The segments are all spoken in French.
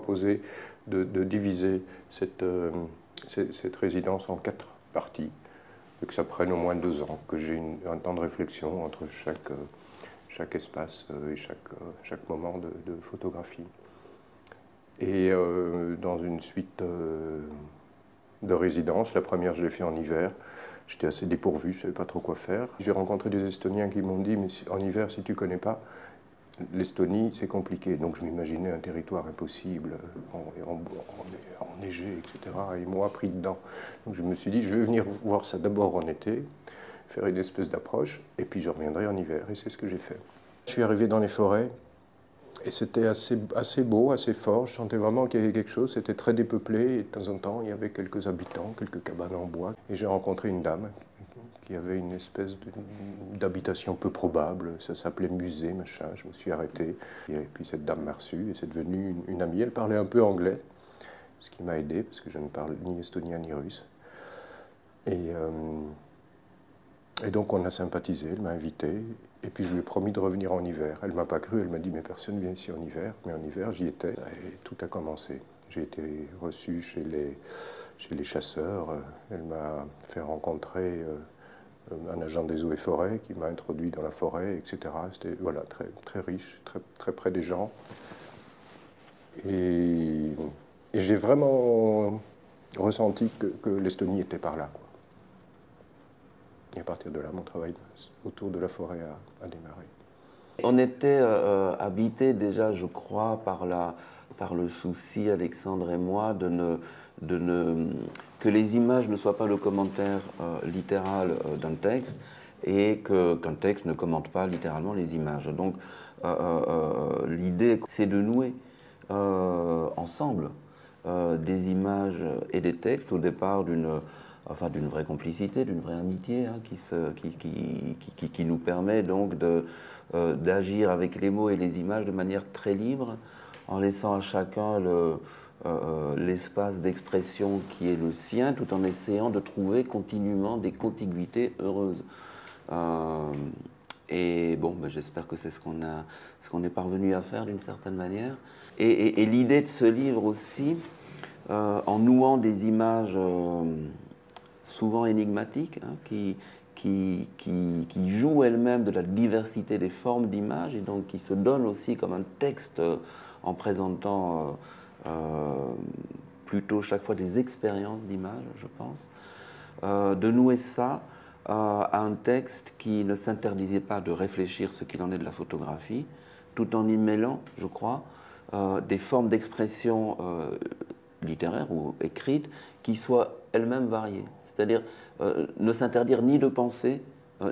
proposé de diviser cette résidence en 4 parties, et que ça prenne au moins 2 ans, que j'ai un temps de réflexion entre chaque espace et chaque moment de photographie. Et dans une suite de résidences, la première je l'ai fait en hiver, j'étais assez dépourvu, je ne savais pas trop quoi faire. J'ai rencontré des Estoniens qui m'ont dit, mais en hiver, si tu ne connais pas, l'Estonie, c'est compliqué. Donc je m'imaginais un territoire impossible, enneigé, etc. Et moi, pris dedans. Donc je me suis dit, je vais venir voir ça d'abord en été, faire une espèce d'approche, et puis je reviendrai en hiver. Et c'est ce que j'ai fait. Je suis arrivé dans les forêts, et c'était assez beau, assez fort. Je sentais vraiment qu'il y avait quelque chose. C'était très dépeuplé, et de temps en temps, il y avait quelques habitants, quelques cabanes en bois. Et j'ai rencontré une dame qui avait une espèce d'habitation peu probable. Ça s'appelait musée, machin. Je me suis arrêté. Et puis cette dame m'a reçu, et c'est devenu une amie. Elle parlait un peu anglais, ce qui m'a aidé, parce que je ne parle ni estonien ni russe. Et donc on a sympathisé, elle m'a invité, et puis je lui ai promis de revenir en hiver. Elle ne m'a pas cru, elle m'a dit mais personne ne vient ici en hiver. Mais en hiver j'y étais, et tout a commencé. J'ai été reçu chez les chasseurs, elle m'a fait rencontrer un agent des eaux et forêts qui m'a introduit dans la forêt, etc. C'était voilà, très, très riche, très près des gens. Et j'ai vraiment ressenti que l'Estonie était par là, quoi. Et à partir de là, mon travail autour de la forêt a démarré. On était habité déjà, je crois, par le souci, Alexandre et moi, que les images ne soient pas le commentaire littéral d'un texte et qu'un texte ne commente pas littéralement les images. Donc l'idée, c'est de nouer ensemble des images et des textes au départ d'une vraie complicité, d'une vraie amitié, hein, qui nous permet donc d'agir avec les mots et les images de manière très libre, en laissant à chacun l'espace d'expression qui est le sien, tout en essayant de trouver continuellement des contiguïtés heureuses. Et bon, ben, j'espère que c'est ce qu'on est parvenu à faire d'une certaine manière. Et l'idée de ce livre aussi, en nouant des images souvent énigmatiques, hein, qui jouent elles-mêmes de la diversité des formes d'images et donc qui se donnent aussi comme un texte en présentant plutôt chaque fois des expériences d'images, je pense, de nouer ça à un texte qui ne s'interdisait pas de réfléchir ce qu'il en est de la photographie, tout en y mêlant, je crois, des formes d'expression littéraires ou écrites qui soient elles-mêmes variées. C'est-à-dire ne s'interdire ni de penser,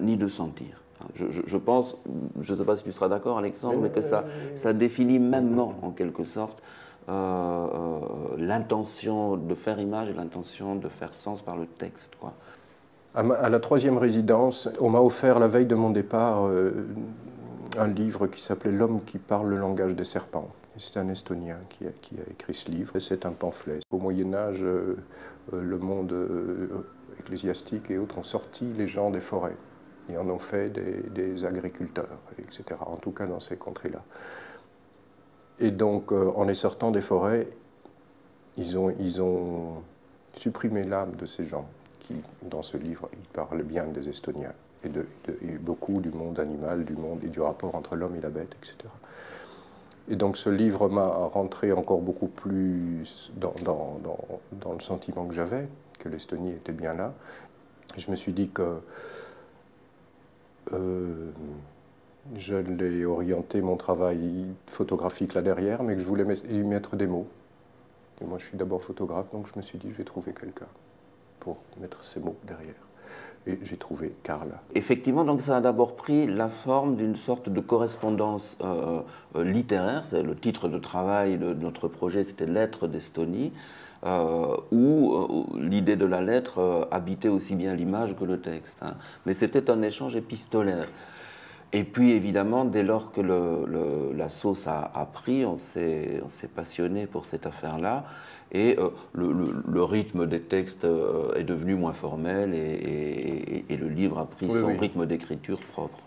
ni de sentir. Je pense, je ne sais pas si tu seras d'accord Alexandre, mais que ça définit mêmement en quelque sorte l'intention de faire image et l'intention de faire sens par le texte, quoi. À la 3e résidence, on m'a offert la veille de mon départ un livre qui s'appelait « L'homme qui parle le langage des serpents ». C'est un Estonien qui a écrit ce livre. C'est un pamphlet. Au Moyen-Âge, le monde ecclésiastique et autres ont sorti les gens des forêts et en ont fait des agriculteurs, etc. En tout cas dans ces contrées-là. Et donc, en les sortant des forêts, ils ont supprimé l'âme de ces gens qui, dans ce livre, ils parlent bien des Estoniens et beaucoup du monde animal, du monde et du rapport entre l'homme et la bête, etc. Et donc ce livre m'a rentré encore beaucoup plus dans le sentiment que j'avais, que l'Estonie était bien là. Et je me suis dit que j'allais orienter mon travail photographique là derrière, mais que je voulais y mettre des mots. Et moi je suis d'abord photographe, donc je me suis dit je vais trouver quelqu'un pour mettre ces mots derrière. Et j'ai trouvé Karl. Effectivement, donc ça a d'abord pris la forme d'une sorte de correspondance littéraire. Le titre de travail de notre projet, c'était Lettres d'Estonie, où l'idée de la lettre habitait aussi bien l'image que le texte, hein. Mais c'était un échange épistolaire. Et puis évidemment, dès lors que la sauce a pris, on s'est passionné pour cette affaire-là. Et le rythme des textes est devenu moins formel et le livre a pris son rythme d'écriture propre.